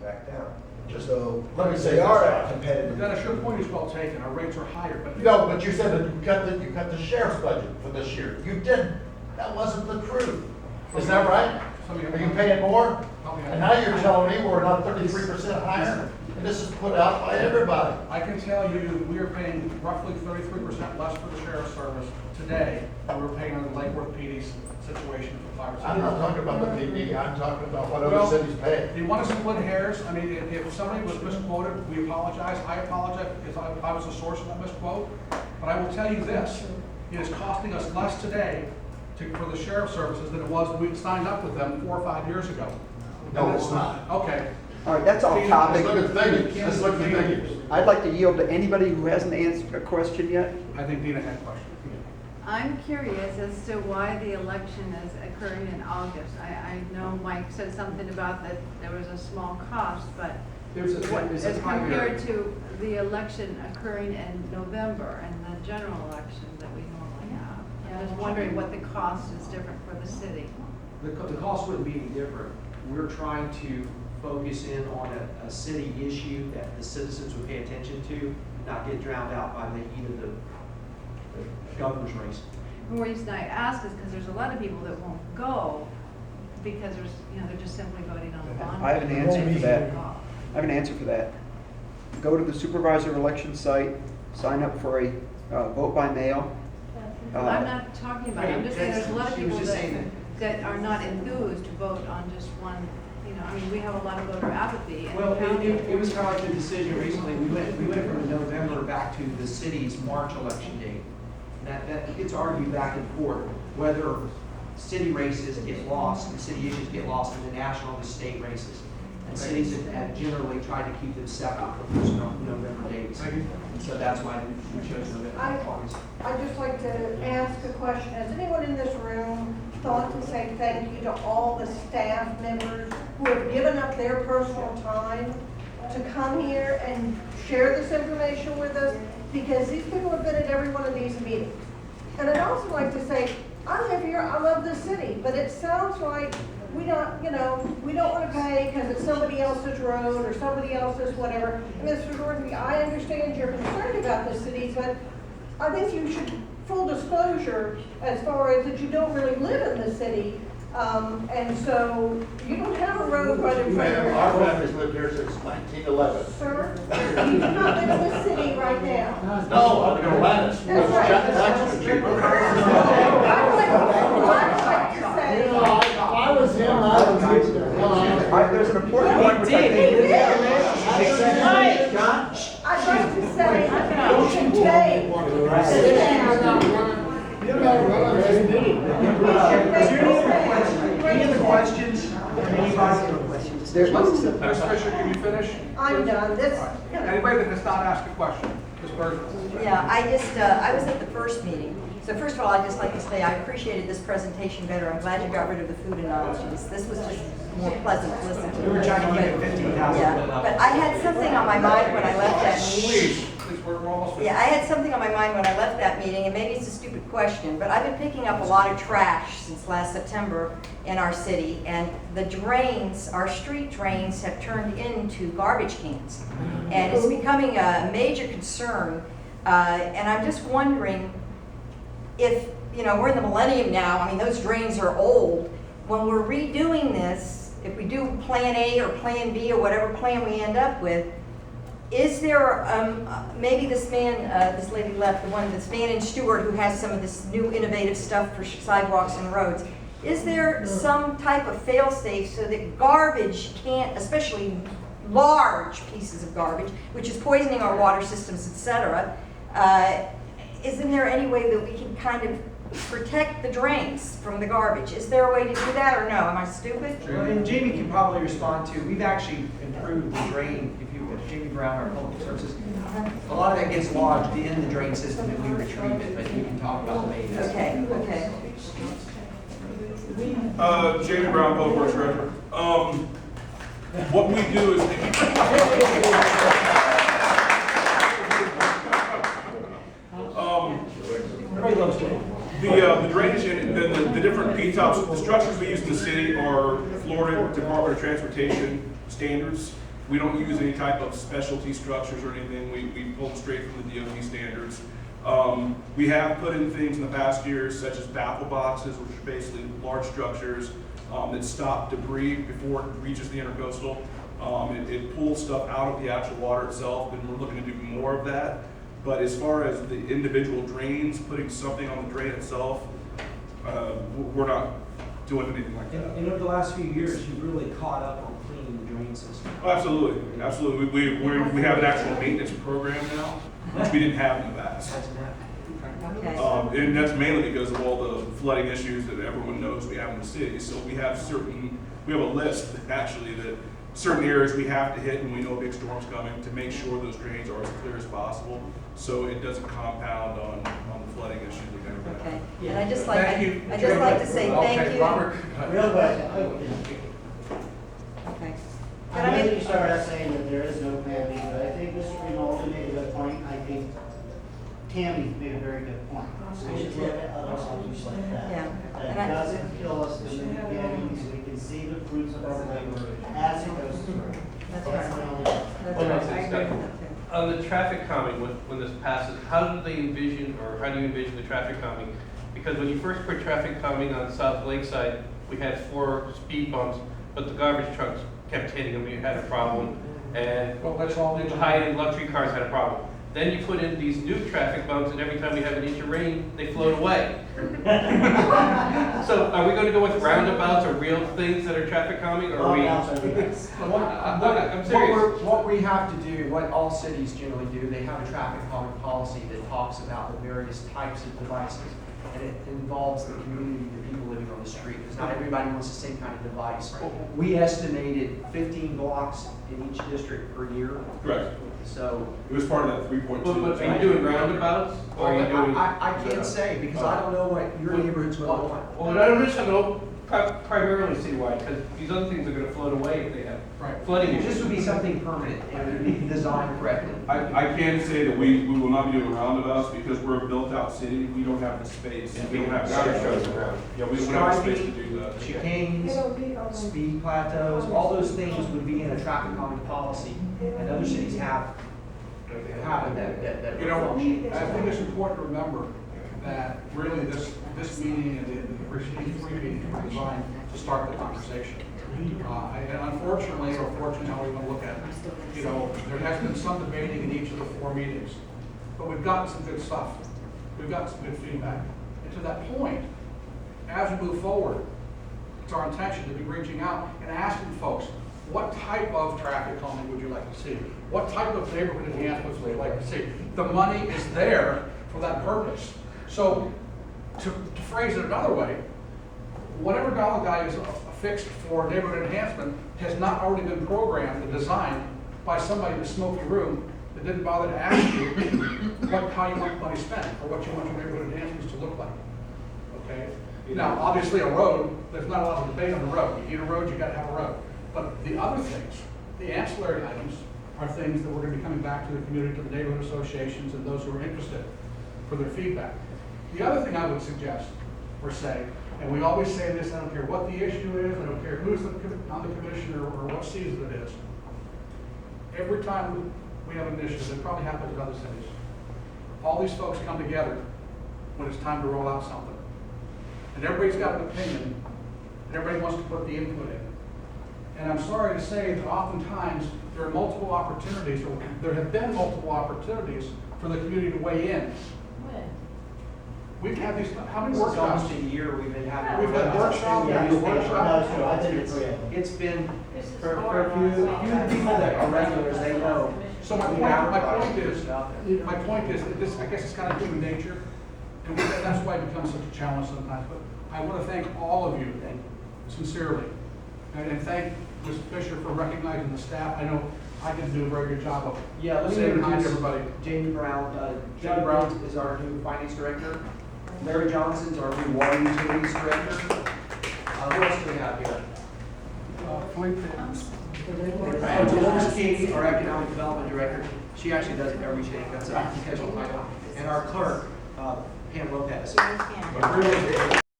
back down. So, Let me say they are this. at competitive. Dennis, your point is well taken, our rates are higher, but. No, but you said that you cut the sheriff's budget for this year. You didn't. That wasn't the truth. Is that right? Are you paying more? And now you're telling me we're not 33% higher? And this is put out by everybody. I can tell you, we are paying roughly 33% less for the sheriff's service today than we were paying on the Lake Worth PD situation for 5 or 6 I'm years not ago. talking about the PD, I'm talking about what Well, other cities pay. Do you want to split hairs? I mean, if somebody was misquoted, we apologize. I apologize if I was the source of that misquote. But I will tell you this, it is costing us less today for the sheriff's services than it was when we signed up with them 4 or 5 years ago. No, it's not. Okay. All right, that's off topic. Let's look at figures. Let's look at figures. I'd like to yield to anybody who hasn't answered a question yet. I think Dina had a question. I'm curious as to why the election is occurring in August. I know Mike said something about that there was a small cost, but There's as a primary. compared to the election occurring in November and the general election that we normally have. I'm just wondering what the cost is different for the city. The cost wouldn't be any different. We're trying to focus in on a city issue that the citizens would pay attention to, not get drowned out by the heat of the governor's race. The reason I ask is because there's a lot of people that won't go because there's, they're just simply voting on the bond. I have an answer for that. I have an answer for that. Go to the supervisor election site, sign up for a vote by mail. Well, I'm not talking about it. I'm just saying there's a lot of She was people just saying that are not enthused to vote on just one, I mean, we have a lot of voter apathy. in the Well, county. it was kind of like the decision recently, we went from November back to the city's March election date. That gets argued back and forth, whether city races get lost, and city issues get lost in the national and the state races. And cities have generally tried to keep them separate from those November dates. And so that's why we chose November and August. I'd just like to ask a question. Has anyone in this room thought to say thank you to all the staff members who have given up their personal time to come here and share this information with us? Because these people have been at every one of these meetings. And I'd also like to say, I live here, I love this city, but it sounds like we don't, we don't want to pay because it's somebody else's road or somebody else's whatever. And Mr. Dorothy, I understand you're concerned about the cities, but I think you should, full disclosure, as far as that you don't really live in the city. And so you don't have a road right in front of your Ma'am, our house. family's lived here since 1911. Sir, you do not live in the city right now. No, I'm in Atlantis. That's right. Taxes are cheaper. I'd like to say, If I was him, I would move there. There's an important point which I think is. I'd like to say, you should take the stand. Any other questions? Ms. Fisher, can you finish? I'm done. Anybody that does not ask a question, Ms. Burns? Yeah, I was at the first meeting. So first of all, I'd just like to say I appreciated this presentation better. I'm glad you got rid of the food analogies. This was just more pleasant to listen to. We were trying to get 15,000. Yeah, but I had something on my mind when I left that meeting. Please, we're almost finished. Yeah, I had something on my mind when I left that meeting, and maybe it's a stupid question, but I've been picking up a lot of trash since last September in our city, and the drains, our street drains, have turned into garbage cans. And it's becoming a major concern, and I'm just wondering if, we're in the millennium now, I mean, those drains are old. When we're redoing this, if we do Plan A or Plan B or whatever plan we end up with, is there, maybe this lady left, this man in Stewart who has some of this new innovative stuff for sidewalks and roads, is there some type of fail-safe so that garbage can't, especially large pieces of garbage, which is poisoning our water systems, etc., isn't there any way that we can kind of protect the drains from the garbage? Is there a way to do that, or no? Am I stupid? Well, and Jamie can probably respond to, we've actually improved the drain, if Jamie Brown, our public services, a lot of that gets lodged in the drain system and we retrieve it, but we can talk about the maintenance. Okay. Jamie Brown, Public Works Director. What we do is the drainage and the different P-tops, the structures we use in the city are Florida Department of Transportation standards. We don't use any type of specialty structures or anything. We pull them straight from the DOT standards. We have put in things in the past years such as baffle boxes, which are basically large structures that stop debris before it reaches the intercoastal. It pulls stuff out of the actual water itself, and we're looking to do more of that. But as far as the individual drains, putting something on the drain itself, we're not doing anything like that. And over the last few years, you've really caught up on cleaning the drain system. Oh, absolutely, absolutely. We have an actual maintenance program now, which we didn't have in the past. Hasn't happened. Okay. And that's mainly because of all the flooding issues that everyone knows we have in the city. So we have a list actually that certain areas we have to hit when we know a big storm's coming to make sure those drains are as clear as possible, so it doesn't compound on the flooding issues that we're gonna Okay, have. and I just Thank you. like to say thank Okay, you. Robert. Real question. Okay. I know that you started out saying that there is no plan B, but I think Mr. Rinaldi made a good point. I think Tammy made a very good point. We should look at other options like that. Yeah. That And I- doesn't kill us in the beginning, so we can see the fruits of our labor as it goes through. That's my right. only. That's Hold on right. a I agree second. with that too. On the traffic calming, when this passes, how do they envision, or how do you envision the traffic calming? Because when you first put traffic calming on South Lakeside, we had 4 speed bumps, but the garbage trucks kept hitting them, we had a problem. And Well, that's all. the high-end luxury cars had a problem. Then you put in these new traffic bumps, and every time we have an inch of rain, they float away. So are we gonna go with roundabouts or real things that are traffic calming, or are we? I'm serious. What we have to do, what all cities generally do, they have a traffic calming policy that talks about the various types of devices. And it involves the community, the people living on the street, because not everybody wants the same kind of device. We estimated 15 blocks in each district per year, Correct. so. It was part of that 3.2. But are you doing roundabouts, or are you doing? I can't say, because I don't know what your neighborhood's going to want. Well, I'm just gonna go primarily citywide, because these other things are gonna float away if they have Right. flooding This issues. would be something permanent, and it would be designed correctly. I can say that we will not be doing roundabouts because we're a built-out city. We don't have the space. We don't have Garbage space. trucks. Yeah, we don't have space to do that. Chicanes, speed plateaus, all those things would be in a traffic calming policy, and other cities have that You know, function. I think it's important to remember that really this meeting and the preceding 3 meetings were designed to start the conversation. And unfortunately, or fortunately, how we want to look at it, you know, there has been some debating in each of the 4 meetings, but we've gotten some good stuff. We've gotten some good feedback. And to that point, as we move forward, it's our intention to be reaching out and asking folks, what type of traffic calming would you like to see? What type of neighborhood enhancements would you like to see? The money is there for that purpose. So to phrase it another way, whatever dollar value is fixed for neighborhood enhancement has not already been programmed and designed by somebody in a smoky room that didn't bother to ask you how you want money spent or what you want your neighborhood enhancements to look like. Okay? Now, obviously a road, there's not a lot of debate on the road. You need a road, you gotta have a road. But the other things, the ancillary items, are things that we're gonna be coming back to the community, to the neighborhood associations and those who are interested for their feedback. The other thing I would suggest or say, and we always say this, I don't care what the issue is, I don't care who's on the commission or what season it is. Every time we have an initiative, it probably happens in other cities. All these folks come together when it's time to roll out something. And everybody's got an opinion, and everybody wants to put the input in. And I'm sorry to say that oftentimes there are multiple opportunities, or there have been multiple opportunities for the community to weigh in. We've had these, how many This is workshops? almost a year we've been having. We've had workshops, Yeah, we've had workshops. no, I did it for you. It's been, for a few people that are regulars, they know. So my we point advertise is, out there. my point is that this, I guess it's kind of human nature, and that's why it becomes such a challenge sometimes. But I want to thank all of you sincerely, and thank Ms. Fisher for recognizing the staff. I know I didn't do a very good job of Yeah, let me saying hi to introduce everybody. Jamie Brown. Jamie Doug Brown. Brown is our new finance director. Larry Johnson's our new water utilities director. Who else do we have here? And Dolores King, our economic development director. She actually does everything. That's our official title. And our clerk, Pam Lopez. Really,